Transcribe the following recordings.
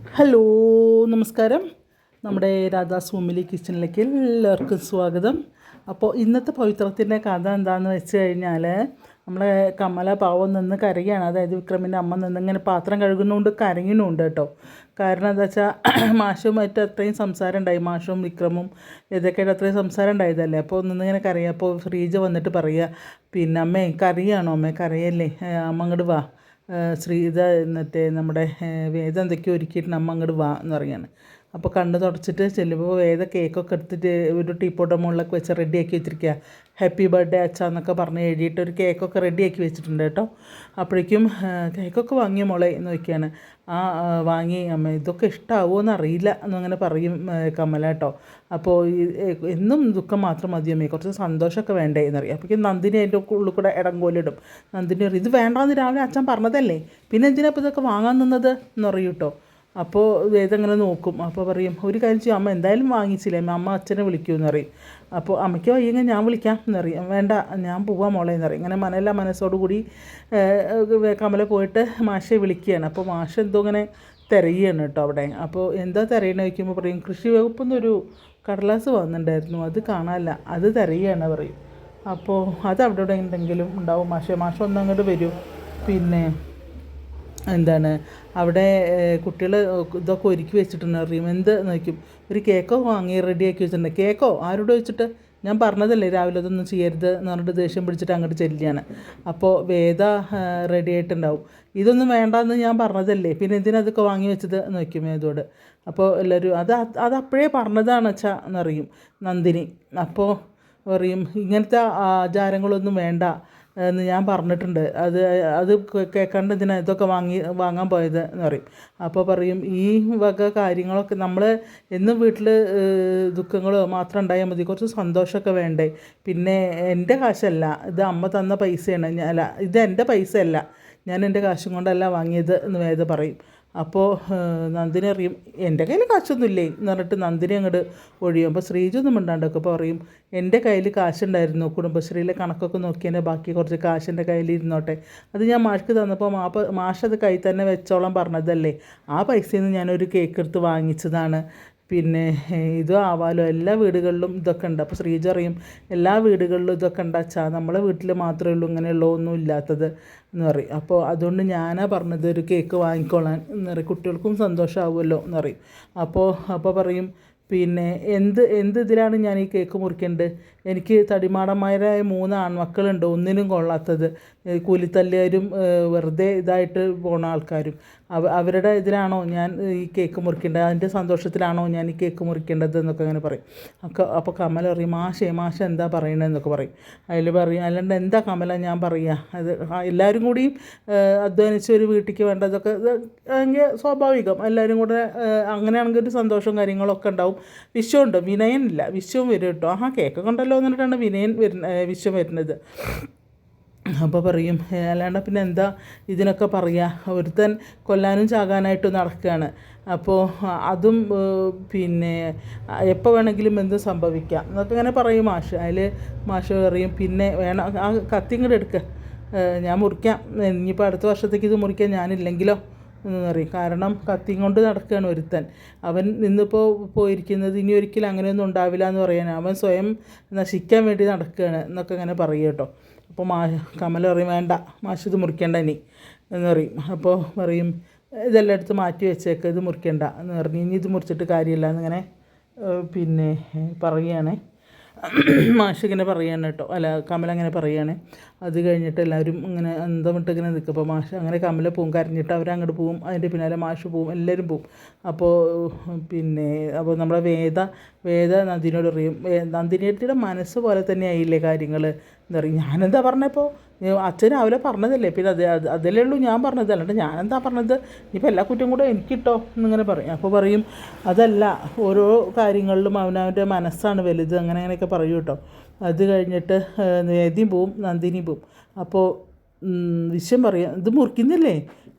Hello, നമസ്കാരം. നമ്മുടെ Radhas family കിച്ചണിലേക്ക് എല്ലാവർക്കും സ്വാഗതം. അപ്പോൾ ഇന്നത്തെ പവിത്രത്തിൻ്റെ കഥ എന്താണെന്ന് വെച്ച് കഴിഞ്ഞാൽ, നമ്മളെ കമല പാവം നിന്ന് കരയുകയാണ്. അതായത് വിക്രമിൻ്റെ അമ്മ നിന്നിങ്ങനെ പാത്രം കഴുകുന്നതുകൊണ്ട് കരയുന്നുണ്ട് കേട്ടോ. കാരണം എന്താ വെച്ചാൽ മാഷുമായിട്ട് അത്രയും സംസാരം ഉണ്ടായി, മാഷും വിക്രമും ഇതൊക്കെയായിട്ട് അത്രയും സംസാരം ഉണ്ടായതല്ലേ. അപ്പോൾ നിന്നിങ്ങനെ കരയുക. അപ്പോൾ ശ്രീജ വന്നിട്ട് പറയുക, പിന്നെ അമ്മേ കരയാണോ, അമ്മേ കരയല്ലേ, അമ്മ അങ്ങോട്ട് വാ, ശ്രീത എന്നിട്ട് നമ്മുടെ വേദ എന്തൊക്കെയോ ഒരുക്കിയിട്ട് അമ്മ അങ്ങോട്ട് വാ എന്ന് പറയാണ്. അപ്പോൾ കണ്ണ് തുടച്ചിട്ട് ചെല്ലുമ്പോൾ വേദ കേക്കൊക്കെ എടുത്തിട്ട് ഒരു ടീപ്പോട്ട് മുകളിലൊക്കെ വെച്ച് റെഡിയാക്കി വെച്ചിരിക്കുക. ഹാപ്പി ബർത്ത്ഡേ അച്ഛ എന്നൊക്കെ പറഞ്ഞ് എഴുതിയിട്ട് ഒരു കേക്കൊക്കെ റെഡിയാക്കി വെച്ചിട്ടുണ്ട് കേട്ടോ. അപ്പോഴേക്കും കേക്കൊക്കെ വാങ്ങിയ മോളെ എന്ന് ചോദിക്കുകയാണ്. വാങ്ങി അമ്മ, ഇതൊക്കെ ഇഷ്ടമാവുമോ എന്നറിയില്ല എന്നങ്ങനെ പറയും കമല കേട്ടോ. അപ്പോൾ എന്നും ദുഃഖം മാത്രം മതിയമ്മേ, കുറച്ച് സന്തോഷമൊക്കെ വേണ്ടേ എന്നറിയാം. അപ്പോഴേക്കും നന്ദിനി അതിൻ്റെ ഉള്ളിൽ കൂടെ ഇടങ്കോലിടും. നന്ദിനി പറയും, ഇത് വേണ്ടാന്ന് രാവിലെ അച്ഛൻ പറഞ്ഞതല്ലേ, പിന്നെ എന്തിനാ ഇപ്പോൾ ഇതൊക്കെ വാങ്ങാൻ നിന്നത് എന്നറിയും കേട്ടോ. അപ്പോൾ വേദങ്ങനെ നോക്കും. അപ്പോൾ പറയും, ഒരു കാര്യം ചെയ്യും, അമ്മ എന്തായാലും വാങ്ങിച്ചില്ലേ, അമ്മ അച്ഛനെ വിളിക്കുമെന്ന് പറയും. അപ്പോൾ അമ്മയ്ക്ക് വയ്യെങ്കിൽ ഞാൻ വിളിക്കാം എന്നറിയാം. വേണ്ട, ഞാൻ പോവാൻ മോളെ എന്നറിയും. ഇങ്ങനെ മനസ്സോടുകൂടി കമല പോയിട്ട് മാഷെ വിളിക്കുകയാണ്. അപ്പോൾ മാഷ് എന്തോ ഇങ്ങനെ തിരയുകയാണ് കേട്ടോ അവിടെ. അപ്പോൾ എന്താ തിരയണ വയ്ക്കുമ്പോൾ പറയും, കൃഷി വകുപ്പിന്നൊരു കടലാസ് വന്നിട്ടുണ്ടായിരുന്നു, അത് കാണാനില്ല, അത് തിരയുകയാണ് പറയും. അപ്പോൾ അത് അവിടെ ഇവിടെ എന്തെങ്കിലും ഉണ്ടാവും മാഷ് ഒന്നങ്ങോട്ട് വരും. പിന്നെ എന്താണ് അവിടെ കുട്ടികൾ ഇതൊക്കെ ഒരുക്കി വെച്ചിട്ടുണ്ട് അറിയും. എന്ത് നോക്കും, ഒരു കേക്കോ വാങ്ങി റെഡിയാക്കി വെച്ചിട്ടുണ്ട്. കേക്കോ ആരോട് വെച്ചിട്ട്, ഞാൻ പറഞ്ഞതല്ലേ രാവിലെ അതൊന്നും ചെയ്യരുത് എന്ന് പറഞ്ഞിട്ട് ദേഷ്യം പിടിച്ചിട്ട് അങ്ങോട്ട് ചെല്ലുകയാണ്. അപ്പോൾ വേദ റെഡി ആയിട്ടുണ്ടാവും. ഇതൊന്നും വേണ്ടാന്ന് ഞാൻ പറഞ്ഞതല്ലേ, പിന്നെ എന്തിനാ അതൊക്കെ വാങ്ങി വെച്ചത് എന്ന് വയ്ക്കും വേദോട്. അപ്പോൾ എല്ലാവരും അത് അപ്പോഴേ പറഞ്ഞതാണ് അച്ഛാ എന്നറിയും നന്ദിനി. അപ്പോൾ പറയും, ഇങ്ങനത്തെ ആചാരങ്ങളൊന്നും വേണ്ട എന്ന് ഞാൻ പറഞ്ഞിട്ടുണ്ട്, അത് കേൾക്കാണ്ട് ഇതിനാ ഇതൊക്കെ വാങ്ങാൻ പോയത് എന്ന് പറയും. അപ്പോൾ പറയും, ഈ വക കാര്യങ്ങളൊക്കെ നമ്മൾ എന്നും വീട്ടിൽ ദുഃഖങ്ങളോ മാത്രം ഉണ്ടായാൽ മതി, കുറച്ച് സന്തോഷമൊക്കെ വേണ്ടേ. പിന്നെ എൻ്റെ കാശല്ല, ഇത് അമ്മ തന്ന പൈസയാണ്, അല്ല ഇത് എൻ്റെ പൈസ അല്ല, ഞാൻ എൻ്റെ കാശും കൊണ്ടല്ല വാങ്ങിയത് എന്ന് വേദ പറയും. അപ്പോൾ നന്ദിനി അറിയും, എൻ്റെ കയ്യിൽ കാശൊന്നുമില്ലേ എന്ന് പറഞ്ഞിട്ട് നന്ദിനി അങ്ങോട്ട് ഒഴിയും. അപ്പോൾ ശ്രീജൊന്നും മിണ്ടാണ്ടൊക്കെ അപ്പോൾ പറയും, എൻ്റെ കയ്യിൽ കാശുണ്ടായിരുന്നു, കുടുംബശ്രീയിലെ കണക്കൊക്കെ നോക്കിയതിൻ്റെ ബാക്കി കുറച്ച് കാശ് എൻ്റെ കയ്യിൽ ഇരുന്നോട്ടെ, അത് ഞാൻ മാഷ്ക്ക് തന്നപ്പോൾ മാഷത് കയ്യിൽ തന്നെ വെച്ചോളം പറഞ്ഞതല്ലേ, ആ പൈസയിൽ നിന്ന് ഞാനൊരു കേക്ക് എടുത്ത് വാങ്ങിച്ചതാണ്, പിന്നെ ഇതും ആവാലോ, എല്ലാ വീടുകളിലും ഇതൊക്കെ ഉണ്ട്. അപ്പോൾ ശ്രീജ അറിയും, എല്ലാ വീടുകളിലും ഇതൊക്കെ ഉണ്ടാച്ചാൽ നമ്മളെ വീട്ടിൽ മാത്രമേ ഉള്ളൂ ഇങ്ങനെയുള്ള ഒന്നും ഇല്ലാത്തത് എന്ന് പറയും. അപ്പോൾ അതുകൊണ്ട് ഞാനാ പറഞ്ഞത് ഒരു കേക്ക് വാങ്ങിക്കോളാൻ എന്ന് പറയും, കുട്ടികൾക്കും സന്തോഷമാവുമല്ലോ എന്ന് പറയും. അപ്പോൾ പറയും, പിന്നെ എന്ത് ഇതിലാണ് ഞാൻ ഈ കേക്ക് മുറിക്കേണ്ടത്, എനിക്ക് തടിമാടന്മാരായ 3 ആൺമക്കളുണ്ട്, ഒന്നിനും കൊള്ളാത്തത്, കൂലിത്തല്ലുകാരും വെറുതെ ഇതായിട്ട് പോണ ആൾക്കാരും, അവരുടെ ഇതിലാണോ ഞാൻ ഈ കേക്ക് മുറിക്കേണ്ടത്, അതിൻ്റെ സന്തോഷത്തിലാണോ ഞാൻ ഈ കേക്ക് മുറിക്കേണ്ടത് എന്നൊക്കെ അങ്ങനെ പറയും. അപ്പോൾ കമല പറയും, മാഷ എന്താ പറയണതെന്നൊക്കെ പറയും. അതിൽ പറയും, അല്ലാണ്ട് എന്താ കമല ഞാൻ പറയുക, അത് എല്ലാവരും കൂടിയും അധ്വാനിച്ച് ഒരു വീട്ടിലേക്ക് വേണ്ടതൊക്കെ ഭയങ്കര സ്വാഭാവികം, എല്ലാവരും കൂടെ അങ്ങനെയാണെങ്കിൽ ഒരു സന്തോഷവും കാര്യങ്ങളൊക്കെ ഉണ്ടാവും. വിശ്വമുണ്ട്, വിനയനില്ല, വിശ്വം വരും കേട്ടോ. കേക്ക് കൊണ്ടല്ലോ എന്നിട്ടാണ് വിശ്വം വരുന്നത്. അപ്പോൾ പറയും, അല്ലാണ്ട് പിന്നെ എന്താ ഇതിനൊക്കെ പറയുക, ഒരുത്തൻ കൊല്ലാനും ചാകാനായിട്ട് നടക്കുകയാണ്, അപ്പോൾ അതും പിന്നെ എപ്പോൾ വേണമെങ്കിലും എന്തും സംഭവിക്കാം എന്നൊക്കെ ഇങ്ങനെ പറയും മാഷ്. അതിൽ മാഷ് പറയും, പിന്നെ വേണം ആ കത്തി ഇങ്ങോട്ട് എടുക്കുക, ഞാൻ മുറിക്കാം, ഇനിയിപ്പോൾ അടുത്ത വർഷത്തേക്ക് ഇത് മുറിക്കാൻ ഞാനില്ലെങ്കിലോ എന്ന് പറയും. കാരണം കത്തിയും കൊണ്ട് നടക്കുകയാണ് ഒരുത്തൻ, അവൻ ഇന്നിപ്പോൾ പോയിരിക്കുന്നത് ഇനി ഒരിക്കലും അങ്ങനെയൊന്നും ഉണ്ടാവില്ല എന്ന് പറയാൻ, അവൻ സ്വയം നശിക്കാൻ വേണ്ടി നടക്കുകയാണ് എന്നൊക്കെ ഇങ്ങനെ പറയും കേട്ടോ. അപ്പോൾ കമല പറയും, വേണ്ട മാഷ് ഇത് മുറിക്കേണ്ട ഇനി എന്ന് പറയും. അപ്പോൾ പറയും, ഇതെല്ലാം എടുത്ത് മാറ്റി വെച്ചേക്ക്, ഇത് മുറിക്കേണ്ട എന്ന് പറഞ്ഞ്, ഇനി ഇത് മുറിച്ചിട്ട് കാര്യമില്ല എന്നിങ്ങനെ പിന്നെ പറയുകയാണ് മാഷ് ഇങ്ങനെ പറയുകയാണ് കേട്ടോ. അല്ല, കമല അങ്ങനെ പറയുകയാണ്. അത് കഴിഞ്ഞിട്ട് എല്ലാവരും ഇങ്ങനെ അന്തമിട്ട് ഇങ്ങനെ നിൽക്കും. അപ്പോൾ മാഷ് അങ്ങനെ കമല പോവും, കരഞ്ഞിട്ട് അവരങ്ങോട്ട് പോവും, അതിൻ്റെ പിന്നാലെ മാഷ് പോവും, എല്ലാവരും പോവും. അപ്പോൾ നമ്മുടെ വേദ നന്ദിനിയോട് പറയും, നന്ദിനിയുടെ മനസ്സ് പോലെ തന്നെ ആയില്ലേ കാര്യങ്ങൾ എന്ന് പറയും. ഞാനെന്താ പറഞ്ഞപ്പോൾ, അച്ഛൻ രാവിലെ പറഞ്ഞതല്ലേ, പിന്നെ അതല്ലേ ഉള്ളൂ ഞാൻ പറഞ്ഞത്, അല്ലാണ്ട് ഞാനെന്താ പറഞ്ഞത്, ഇനിയിപ്പോൾ എല്ലാ കുറ്റം കൂടെ എനിക്കിട്ടോ എന്നിങ്ങനെ പറയും. അപ്പോൾ പറയും, അതല്ല, ഓരോ കാര്യങ്ങളിലും അവനവൻ്റെ മനസ്സാണ് വലുത്, അങ്ങനെയൊക്കെ പറയും കേട്ടോ. അത് കഴിഞ്ഞിട്ട് വേദിയും പോവും, നന്ദിനിയും പോവും. അപ്പോൾ വിശ്വം പറയാം, ഇത് മുറിക്കുന്നില്ലേ,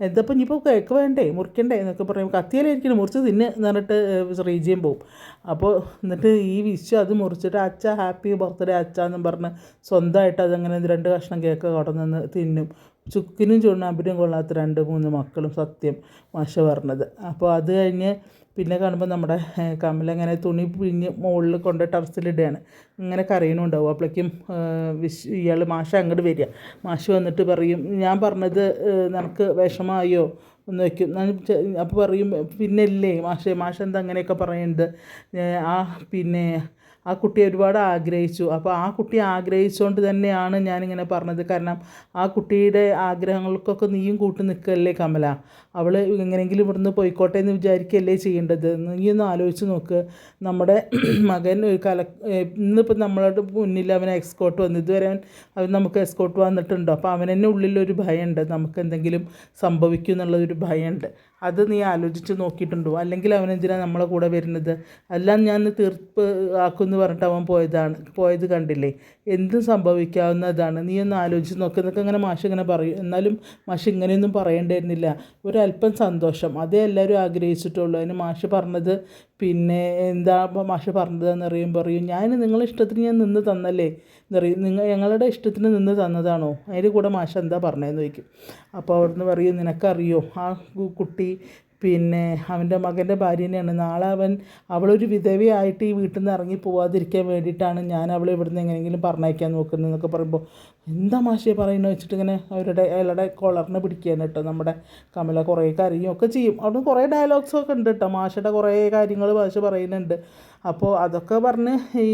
എന്തപ്പോൾ ഇനിയിപ്പോൾ കേക്ക് വേണ്ടേ, മുറിക്കണ്ടേ എന്നൊക്കെ പറയും. കത്തിയാലായിരിക്കണം മുറിച്ച് തിന്ന് എന്ന് പറഞ്ഞിട്ട് ശ്രീജിയും പോവും. അപ്പോൾ എന്നിട്ട് ഈ വിശ്വം അത് മുറിച്ചിട്ട് അച്ഛ ഹാപ്പി ബർത്ത്ഡേ അച്ഛ എന്നും പറഞ്ഞ് സ്വന്തമായിട്ട് അതങ്ങനെ 2 കഷ്ണം കേക്ക് കടന്നു തിന്നും. ചുക്കിനും ചുണ്ണാമ്പിനും കൊള്ളാത്ത 2-3 മക്കളും സത്യം മാഷ പറഞ്ഞത്. അപ്പോൾ അത് കഴിഞ്ഞ് പിന്നെ കാണുമ്പോൾ നമ്മുടെ കമലങ്ങനെ തുണി പിഴിഞ്ഞ് മുകളിൽ കൊണ്ട് ടെറസിലിടുകയാണ്. ഇങ്ങനെ കരയണുണ്ടാവും. അപ്പോഴേക്കും ഇയാൾ മാഷ അങ്ങോട്ട് വരിക. മാഷ് വന്നിട്ട് പറയും, ഞാൻ പറഞ്ഞത് നിനക്ക് വിഷമമായോ ഒന്ന് വയ്ക്കും. അപ്പോൾ പറയും, പിന്നെ ഇല്ലേ മാഷ എന്താ അങ്ങനെയൊക്കെ പറയുന്നത്, ആ പിന്നെ ആ കുട്ടി ഒരുപാട് ആഗ്രഹിച്ചു. അപ്പോൾ ആ കുട്ടി ആഗ്രഹിച്ചുകൊണ്ട് തന്നെയാണ് ഞാനിങ്ങനെ പറഞ്ഞത്. കാരണം ആ കുട്ടിയുടെ ആഗ്രഹങ്ങൾക്കൊക്കെ നീയും കൂട്ടി നിൽക്കല്ലേ കമല. അവൾ എങ്ങനെയെങ്കിലും ഇവിടുന്ന് പോയിക്കോട്ടെ എന്ന് വിചാരിക്കുകയല്ലേ ചെയ്യേണ്ടത്. നീ ഒന്ന് ആലോചിച്ച് നോക്ക്. നമ്മുടെ മകൻ ഇന്നിപ്പോൾ നമ്മളുടെ മുന്നിൽ അവൻ എക്സ്കോട്ട് വന്നു. ഇതുവരെ അവൻ നമുക്ക് എക്സ്കോട്ട് വന്നിട്ടുണ്ടോ? അപ്പോൾ അവനെന്നെ ഉള്ളിലൊരു ഭയമുണ്ട്, നമുക്ക് എന്തെങ്കിലും സംഭവിക്കും എന്നുള്ളൊരു ഭയമുണ്ട്. അത് നീ ആലോചിച്ച് നോക്കിയിട്ടുണ്ടോ? അല്ലെങ്കിൽ അവനെന്തിനാണ് നമ്മളെ കൂടെ വരുന്നത്? എല്ലാം ഞാൻ തീർപ്പ് ആക്കുമെന്ന് പറഞ്ഞിട്ട് അവൻ പോയത് കണ്ടില്ലേ? എന്തും സംഭവിക്കാവുന്നതാണ്. നീ ഒന്ന് ആലോചിച്ച് നോക്ക് എന്നൊക്കെ ഇങ്ങനെ മാഷ് ഇങ്ങനെ പറയും. എന്നാലും മാഷ് ഇങ്ങനെയൊന്നും പറയേണ്ടിയിരുന്നില്ല. ഒരല്പം സന്തോഷം അതേ എല്ലാവരും ആഗ്രഹിച്ചിട്ടുള്ളൂ. അതിന് മാഷ് പറഞ്ഞത് പിന്നെ എന്താ മാഷ് പറഞ്ഞതെന്ന് പറയും, ഞാൻ നിങ്ങളുടെ ഇഷ്ടത്തിന് ഞാൻ നിന്ന് തന്നല്ലേ എന്നറിയും. ഞങ്ങളുടെ ഇഷ്ടത്തിന് നിന്ന് തന്നതാണോ? അതിൻ്റെ കൂടെ മാഷ് എന്താ പറഞ്ഞതെന്ന് ചോദിക്കും. അപ്പോൾ അവിടുന്ന് പറയും, നിനക്കറിയോ ആ കുട്ടി പിന്നെ അവൻ്റെ മകൻ്റെ ഭാര്യ തന്നെയാണ്. നാളെ അവളൊരു വിധവയായിട്ട് ഈ വീട്ടിൽ നിന്ന് ഇറങ്ങി പോവാതിരിക്കാൻ വേണ്ടിയിട്ടാണ് ഞാൻ അവളെ ഇവിടുന്ന് എങ്ങനെയെങ്കിലും പറഞ്ഞയക്കാൻ നോക്കുന്നത് എന്നൊക്കെ പറയുമ്പോൾ, എന്താ മാഷേ പറയുന്നത് വെച്ചിട്ട് ഇങ്ങനെ അയാളുടെ കൊളറിനെ പിടിക്കുകയാണ് കേട്ടോ നമ്മുടെ കമല. കുറേ കാര്യവും ഒക്കെ ചെയ്യും. അവിടെ കുറേ ഡയലോഗ്സൊക്കെ ഉണ്ട് കേട്ടോ. മാഷയുടെ കുറേ കാര്യങ്ങൾ മാഷ് പറയുന്നുണ്ട്. അപ്പോൾ അതൊക്കെ പറഞ്ഞ് ഈ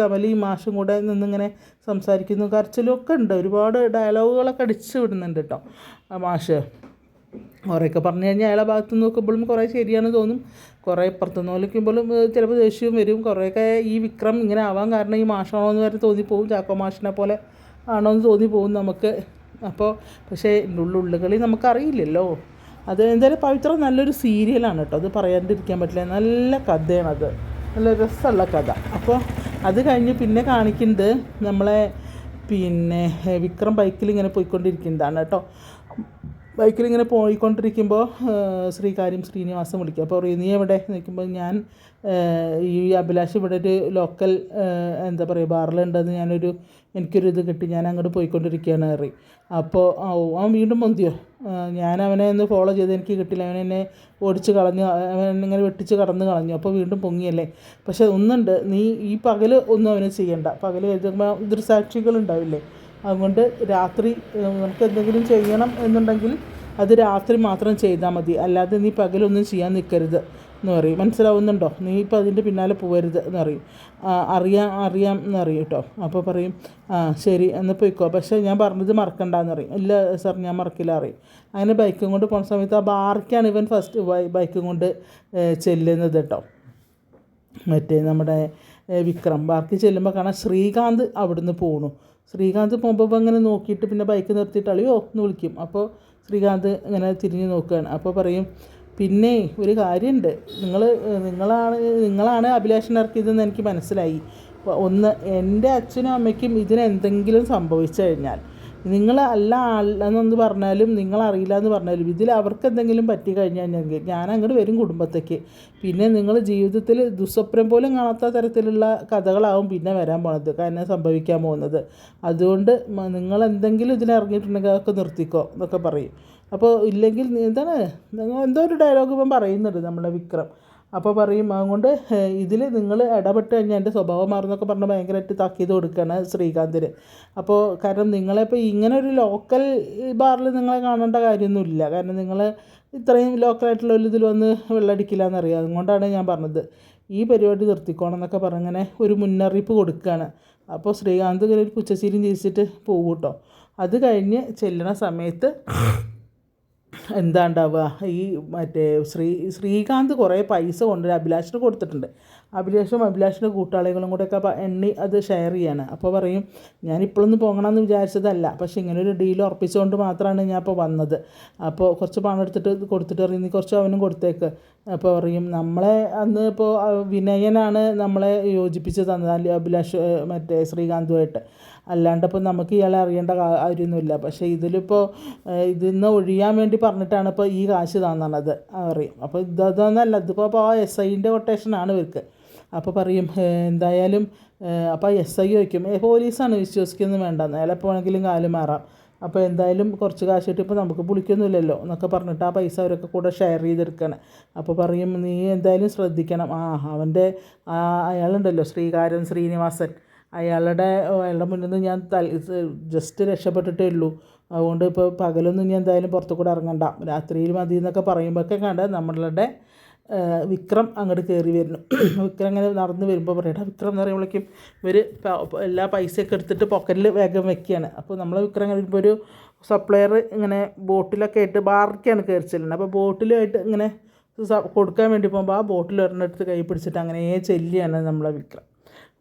കമലയും മാഷും കൂടെ നിന്നിങ്ങനെ സംസാരിക്കുന്നു. കരച്ചിലും ഒക്കെ ഉണ്ട്. ഒരുപാട് ഡയലോഗുകളൊക്കെ അടിച്ച് വിടുന്നുണ്ട് കേട്ടോ മാഷ്. കുറേയൊക്കെ പറഞ്ഞു കഴിഞ്ഞാൽ അയാളെ ഭാഗത്ത് നിന്ന് നോക്കുമ്പോഴും കുറേ ശരിയാണ് തോന്നും. കുറേ ഇപ്പുറത്തുനിന്ന് നോക്കുമ്പോഴും ചിലപ്പോൾ ദേഷ്യവും വരും. കുറേയൊക്കെ ഈ വിക്രം ഇങ്ങനെ ആവാൻ കാരണം ഈ മാഷാണോ എന്ന് വരെ തോന്നിപ്പോവും. ചാക്കോ മാഷിനെ പോലെ ആണോ എന്ന് തോന്നിപ്പോവും നമുക്ക്. അപ്പോൾ പക്ഷേ ഉള്ളുകളി നമുക്കറിയില്ലല്ലോ. അത് എന്തായാലും പവിത്ര നല്ലൊരു സീരിയലാണ് കേട്ടോ. അത് പറയാണ്ടിരിക്കാൻ പറ്റില്ല. നല്ല കഥയാണത്, നല്ല രസമുള്ള കഥ. അപ്പോൾ അത് കഴിഞ്ഞ് പിന്നെ കാണിക്കുന്നത് നമ്മളെ പിന്നെ വിക്രം ബൈക്കിൽ ഇങ്ങനെ പോയിക്കൊണ്ടിരിക്കുന്നതാണ് കേട്ടോ. ബൈക്കിലിങ്ങനെ പോയിക്കൊണ്ടിരിക്കുമ്പോൾ ശ്രീനിവാസം വിളിക്കുക. അപ്പോൾ പറയും, നീ എവിടെ നിൽക്കുമ്പോൾ ഞാൻ ഈ അഭിലാഷ് ഇവിടെ ഒരു ലോക്കൽ എന്താ പറയുക ബാറിലുണ്ടെന്ന് എനിക്കൊരു ഇത് കിട്ടി, ഞാൻ അങ്ങോട്ട് പോയിക്കൊണ്ടിരിക്കുകയാണ് പറയും. അപ്പോൾ അവൻ വീണ്ടും പൊന്തിയോ, ഞാൻ അവനെ ഒന്ന് ഫോളോ ചെയ്ത് എനിക്ക് കിട്ടില്ല, അവനെന്നെ ഓടിച്ച് കളഞ്ഞു, അവനിങ്ങനെ വെട്ടിച്ച് കടന്ന് കളഞ്ഞു. അപ്പോൾ വീണ്ടും പൊങ്ങിയല്ലേ. പക്ഷേ ഒന്നുണ്ട്, നീ ഈ പകൽ ഒന്നും അവന് ചെയ്യണ്ട. പകൽ എഴുതുമ്പോൾ ദൃസാക്ഷികളുണ്ടാവില്ലേ, അതുകൊണ്ട് രാത്രി നമുക്ക് എന്തെങ്കിലും ചെയ്യണം എന്നുണ്ടെങ്കിൽ അത് രാത്രി മാത്രം ചെയ്താൽ മതി, അല്ലാതെ നീ പകലൊന്നും ചെയ്യാൻ നിൽക്കരുത് എന്ന് പറയും. മനസ്സിലാവുന്നുണ്ടോ? നീ ഇപ്പോൾ അതിൻ്റെ പിന്നാലെ പോകരുത് എന്ന് പറയും. അറിയാം എന്ന് പറയും കേട്ടോ. അപ്പോൾ പറയും, ശരി എന്ന് പോയിക്കോ, പക്ഷേ ഞാൻ പറഞ്ഞത് മറക്കണ്ടെന്ന് പറയും. ഇല്ല സാർ ഞാൻ മറക്കില്ല അറിയും. അങ്ങനെ ബൈക്കും കൊണ്ട് പോകുന്ന സമയത്ത് ആ ബാർക്കാണ് ഇവൻ ഫസ്റ്റ് ബൈക്കും കൊണ്ട് ചെല്ലുന്നത് കേട്ടോ. മറ്റേ നമ്മുടെ വിക്രം ബാർക്ക് ചെല്ലുമ്പോൾ കാണാൻ ശ്രീകാന്ത് അവിടുന്ന് പോകണു. ശ്രീകാന്ത് പോകുമ്പോൾ അങ്ങനെ നോക്കിയിട്ട് പിന്നെ ബൈക്ക് നിർത്തിയിട്ട് അളിയോ എന്ന് വിളിക്കും. അപ്പോൾ ശ്രീകാന്ത് ഇങ്ങനെ തിരിഞ്ഞ് നോക്കുകയാണ്. അപ്പോൾ പറയും, പിന്നെ ഒരു കാര്യമുണ്ട്, നിങ്ങളാണ് അഭിലാഷിനെ ഇറക്കിയതെന്ന് എനിക്ക് മനസ്സിലായി. ഒന്ന്, എൻ്റെ അച്ഛനും അമ്മയ്ക്കും ഇതിനെന്തെങ്കിലും സംഭവിച്ചു കഴിഞ്ഞാൽ നിങ്ങൾ എന്നൊന്ന് പറഞ്ഞാലും നിങ്ങളറിയില്ല എന്ന് പറഞ്ഞാലും ഇതിൽ അവർക്ക് എന്തെങ്കിലും പറ്റി കഴിഞ്ഞാൽ ഞാൻ അങ്ങോട്ട് വരും കുടുംബത്തേക്ക്. പിന്നെ നിങ്ങൾ ജീവിതത്തിൽ ദുസ്വപ്നം പോലും കാണാത്ത തരത്തിലുള്ള കഥകളാവും പിന്നെ വരാൻ പോണത്, കാരണം സംഭവിക്കാൻ പോകുന്നത്. അതുകൊണ്ട് നിങ്ങൾ എന്തെങ്കിലും ഇതിനിറങ്ങിയിട്ടുണ്ടെങ്കിൽ അതൊക്കെ നിർത്തിക്കോ എന്നൊക്കെ പറയും. അപ്പോൾ ഇല്ലെങ്കിൽ എന്തോ ഒരു ഡയലോഗ് ഇപ്പം പറയുന്നുണ്ട് നമ്മുടെ വിക്രം. അപ്പോൾ പറയും, അതുകൊണ്ട് ഇതിൽ നിങ്ങൾ ഇടപെട്ട് കഴിഞ്ഞാൽ എൻ്റെ സ്വഭാവം മാറുന്നൊക്കെ പറഞ്ഞ് ഭയങ്കരമായിട്ട് താക്കീത് കൊടുക്കുകയാണ് ശ്രീകാന്തിന്. അപ്പോൾ കാരണം നിങ്ങളിപ്പോൾ ഇങ്ങനെ ഒരു ലോക്കൽ ബാറിൽ നിങ്ങളെ കാണേണ്ട കാര്യമൊന്നുമില്ല, കാരണം നിങ്ങൾ ഇത്രയും ലോക്കലായിട്ടുള്ള ഒരു ഇതിൽ വന്ന് വെള്ളമടിക്കില്ല എന്നറിയാം. അതുകൊണ്ടാണ് ഞാൻ പറഞ്ഞത് ഈ പരിപാടി നിർത്തിക്കോണം എന്നൊക്കെ പറഞ്ഞങ്ങനെ ഒരു മുന്നറിയിപ്പ് കൊടുക്കുകയാണ്. അപ്പോൾ ശ്രീകാന്ത് ഇങ്ങനെ ഒരു പുച്ചശീലം ചിരിച്ചിട്ട് പോകും കേട്ടോ. അത് കഴിഞ്ഞ് ചെല്ലണ സമയത്ത് എന്താ ഉണ്ടാവുക, ഈ മറ്റേ ശ്രീകാന്ത് കുറേ പൈസ കൊണ്ടുവരും അഭിലാഷിന് കൊടുത്തിട്ടുണ്ട്. അഭിലാഷിൻ്റെ കൂട്ടാളികളും കൂടെയൊക്കെ എണ്ണി അത് ഷെയർ ചെയ്യാണ്. അപ്പോൾ പറയും, ഞാൻ ഇപ്പോഴൊന്നും പോകണമെന്ന് വിചാരിച്ചതല്ല, പക്ഷേ ഇങ്ങനൊരു ഡീൽ ഉറപ്പിച്ചുകൊണ്ട് മാത്രമാണ് ഞാൻ ഇപ്പോൾ വന്നത്. അപ്പോൾ കുറച്ച് പണം കൊടുത്തിട്ട് പറയും, നീ കുറച്ച് അവനും കൊടുത്തേക്ക്. അപ്പോൾ പറയും, നമ്മളെ അന്ന് ഇപ്പോൾ വിനയനാണ് നമ്മളെ യോജിപ്പിച്ച് തന്നത് അഭിലാഷ് മറ്റേ ശ്രീകാന്തുമായിട്ട്, അല്ലാണ്ടപ്പോൾ നമുക്ക് ഇയാളെ അറിയേണ്ട കാര്യമൊന്നുമില്ല. പക്ഷേ ഇതിലിപ്പോൾ ഇതിന്ന് ഒഴിയാൻ വേണ്ടി പറഞ്ഞിട്ടാണ് ഇപ്പോൾ ഈ കാശ് തന്നത് അറിയും. അപ്പോൾ ഇതൊന്നല്ല, ഇതിപ്പോൾ ആ SIൻ്റെ കൊട്ടേഷനാണ് ഇവർക്ക്. അപ്പോൾ പറയും, എന്തായാലും അപ്പോൾ SI ചോദിക്കും, പോലീസാണ് വിശ്വസിക്കുന്നത് വേണ്ടെന്ന്, അയാളെപ്പോൾ വേണമെങ്കിലും കാല് മാറാം അപ്പോൾ എന്തായാലും കുറച്ച് കാശ് കിട്ടിയപ്പോൾ നമുക്ക് പുളിക്കൊന്നുമില്ലല്ലോ എന്നൊക്കെ പറഞ്ഞിട്ട് ആ പൈസ അവരൊക്കെ കൂടെ ഷെയർ ചെയ്തെടുക്കുകയാണ്. അപ്പോൾ പറയും നീ എന്തായാലും ശ്രദ്ധിക്കണം, അവൻ്റെ അയാളുണ്ടല്ലോ ശ്രീനിവാസൻ, അയാളുടെ മുന്നിൽ നിന്ന് ഞാൻ ജസ്റ്റ് രക്ഷപ്പെട്ടിട്ടേ ഉള്ളൂ, അതുകൊണ്ട് ഇപ്പോൾ പകലൊന്നും ഞാൻ എന്തായാലും പുറത്തു കൂടെ ഇറങ്ങണ്ട, രാത്രിയിൽ മതി എന്നൊക്കെ പറയുമ്പോഴൊക്കെ കണ്ട് നമ്മളുടെ വിക്രം അങ്ങോട്ട് കയറി വരുന്നു. വിക്രം അങ്ങനെ നടന്ന് വരുമ്പോൾ പറയട്ടെ, വിക്രം എന്ന് പറയുമ്പോഴേക്കും ഇവർ എല്ലാ പൈസയൊക്കെ എടുത്തിട്ട് പോക്കറ്റിൽ വേഗം വെക്കുകയാണ്. അപ്പോൾ നമ്മൾ വിക്രം വരുമ്പോൾ ഒരു സപ്ലയർ ഇങ്ങനെ ബോട്ടിലൊക്കെ ആയിട്ട് ബാർക്കാണ് കയറി ചെല്ലുന്നത്. അപ്പോൾ ബോട്ടിലുമായിട്ട് ഇങ്ങനെ കൊടുക്കാൻ വേണ്ടി പോകുമ്പോൾ ആ ബോട്ടിൽ ഒരെണ്ണെടുത്ത് കൈ പിടിച്ചിട്ട് അങ്ങനെ ചെല്ലിയാണ് നമ്മളെ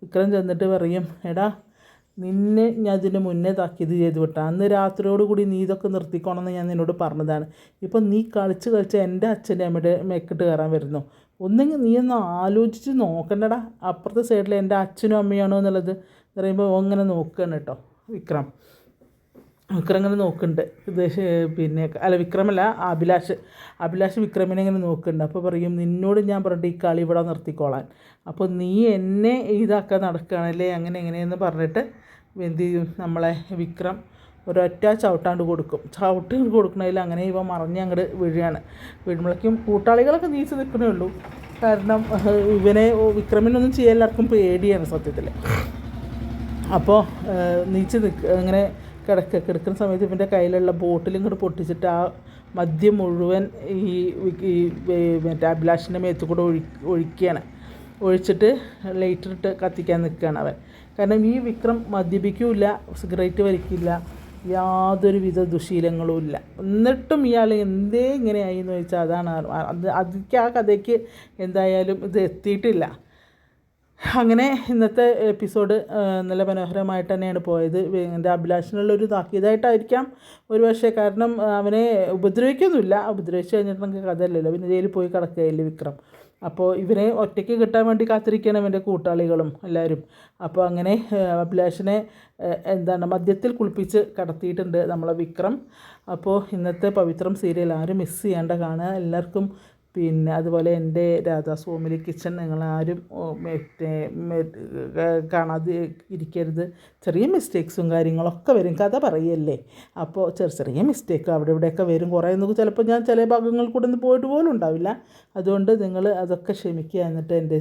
വിക്രം ചെന്നിട്ട് പറയും, എടാ നിന്നെ ഞാൻ ഇതിന് മുന്നേ താക്കീത് ചെയ്ത് വിട്ടാ, അന്ന് രാത്രിയോട് കൂടി നീ ഇതൊക്കെ നിർത്തിക്കോണമെന്ന് ഞാൻ നിന്നോട് പറഞ്ഞതാണ്. ഇപ്പം നീ കളിച്ച് എൻ്റെ അച്ഛൻ്റെ അമ്മയുടെ മെക്കിട്ട് കയറാൻ വരുന്നു. ഒന്നെങ്കിൽ നീ ഒന്ന് ആലോചിച്ച് നോക്കണ്ടടാ, അപ്പുറത്തെ സൈഡിൽ എൻ്റെ അച്ഛനും അമ്മയാണോ എന്നുള്ളത് പറയുമ്പോൾ അങ്ങനെ നോക്കുകയാണ് കേട്ടോ വിക്രം അങ്ങനെ നോക്കുന്നുണ്ട്. ഇത് പിന്നെ വിക്രമല്ല, അഭിലാഷ് വിക്രമിനെ ഇങ്ങനെ നോക്കുന്നുണ്ട്. അപ്പോൾ പറയും, നിന്നോട് ഞാൻ പറഞ്ഞിട്ട് ഈ കളി ഇവിടെ നിർത്തിക്കോളാൻ, അപ്പോൾ നീ എന്നെ ഇതാക്കാൻ നടക്കുകയാണല്ലേ അങ്ങനെ എങ്ങനെയെന്ന് പറഞ്ഞിട്ട് എന്ത് ചെയ്യും, നമ്മളെ വിക്രം ഒരൊറ്റ ചവിട്ടാണ്ട് കൊടുക്കണതിൽ അങ്ങനെ ഇവ മറിഞ്ഞ് അങ്ങോട്ട് വീഴുമ്പോഴേക്കും കൂട്ടാളികളൊക്കെ നീച്ച് നിൽക്കണേ ഉള്ളൂ. കാരണം വിക്രമിനൊന്നും ചെയ്യാൻ എല്ലാവർക്കും പേടിയാണ് സത്യത്തിൽ. അപ്പോൾ നീച്ച് അങ്ങനെ കിടക്കുന്ന സമയത്ത് ഇവൻ്റെ കയ്യിലുള്ള ബോട്ടിലും കൂടെ പൊട്ടിച്ചിട്ട് ആ മദ്യം മുഴുവൻ ഈ മറ്റേ അഭിലാഷിൻ്റെ മേത്ത് കൂടെ ഒഴിച്ചിട്ട് ലൈറ്ററിട്ട് കത്തിക്കാൻ നിൽക്കുകയാണ് അവൻ. കാരണം ഈ വിക്രം മദ്യപിക്കില്ല, സിഗരറ്റ് വലിക്കില്ല, യാതൊരുവിധ ദുശീലങ്ങളും ഇല്ല. എന്നിട്ടും ഇയാൾ എന്തേ ഇങ്ങനെയായി എന്ന് ചോദിച്ചാൽ അതാണ് അതിക്ക് ആ കഥയ്ക്ക് എന്തായാലും ഇത് എത്തിയിട്ടില്ല. അങ്ങനെ ഇന്നത്തെ എപ്പിസോഡ് നല്ല മനോഹരമായിട്ട് തന്നെയാണ് പോയത്. എൻ്റെ അഭിലാഷിനുള്ളൊരു താക്കീതായിട്ടായിരിക്കാം ഒരു പക്ഷേ, കാരണം അവനെ ഉപദ്രവിക്കൊന്നുമില്ല, ഉപദ്രവിച്ച് കഴിഞ്ഞിട്ടുണ്ടെങ്കിൽ കഥയല്ലല്ലോ, പിന്നെ ജയിലിൽ പോയി കിടക്കുകയില്ലേ വിക്രം. അപ്പോൾ ഇവനെ ഒറ്റയ്ക്ക് കിട്ടാൻ വേണ്ടി കാത്തിരിക്കുകയാണ് ഇവൻ്റെ കൂട്ടാളികളും എല്ലാവരും. അപ്പോൾ അങ്ങനെ അഭിലാഷിനെ മദ്യത്തിൽ കുളിപ്പിച്ച് കടത്തിയിട്ടുണ്ട് നമ്മളെ വിക്രം. അപ്പോൾ ഇന്നത്തെ പവിത്രം സീരിയൽ ആരും മിസ് ചെയ്യേണ്ട കാണുക എല്ലാവർക്കും. പിന്നെ അതുപോലെ എൻ്റെ രാധാസ് ഫാമിലി കിച്ചൺ നിങ്ങളാരും കാണാതെ ഇരിക്കരുത്. ചെറിയ മിസ്റ്റേക്സും കാര്യങ്ങളൊക്കെ വരും, കഥ പറയല്ലേ, അപ്പോൾ ചെറിയ മിസ്റ്റേക്ക് അവിടെ ഇവിടെയൊക്കെ വരും. കുറേ ഒന്നും ചിലപ്പോൾ ഞാൻ ചില ഭാഗങ്ങളിൽ കൂടെ ഒന്ന് പോയിട്ട് പോലും ഉണ്ടാവില്ല. അതുകൊണ്ട് നിങ്ങൾ അതൊക്കെ ക്ഷമിക്കുക. എന്നിട്ട് എൻ്റെ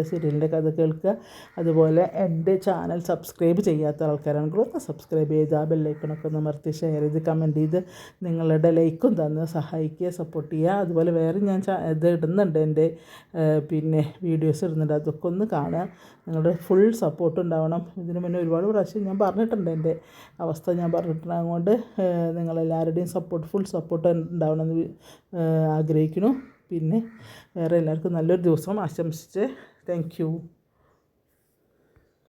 സീരിയലിൻ്റെ കഥ കേൾക്കുക. അതുപോലെ എൻ്റെ ചാനൽ സബ്സ്ക്രൈബ് ചെയ്യാത്ത ആൾക്കാരാണെങ്കിൽ ഒന്ന് സബ്സ്ക്രൈബ് ചെയ്ത് ആ ബെല്ലൈക്കണൊക്കെ ഒന്ന് അമർത്തി ഷെയർ ചെയ്ത് കമൻറ്റ് ചെയ്ത് നിങ്ങളുടെ ലൈക്കും തന്ന് സഹായിക്കുക, സപ്പോർട്ട് ചെയ്യുക. അതുപോലെ വേറെ ഞാൻ ഇത് ഇടുന്നുണ്ട്, എൻ്റെ പിന്നെ വീഡിയോസ് ഇടുന്നുണ്ട്, അതൊക്കെ ഒന്ന് കാണുക. നിങ്ങളുടെ ഫുൾ സപ്പോർട്ട് ഉണ്ടാവണം. ഇതിന് മുന്നേ ഒരുപാട് പ്രാവശ്യം ഞാൻ പറഞ്ഞിട്ടുണ്ട്, എൻ്റെ അവസ്ഥ ഞാൻ പറഞ്ഞിട്ടുണ്ട്. അതുകൊണ്ട് നിങ്ങളെല്ലാവരുടെയും ഫുൾ സപ്പോർട്ട് ഉണ്ടാവണമെന്ന് ആഗ്രഹിക്കുന്നു. പിന്നെ വേറെ എല്ലാവർക്കും നല്ലൊരു ദിവസം ആശംസിച്ച് താങ്ക് യു.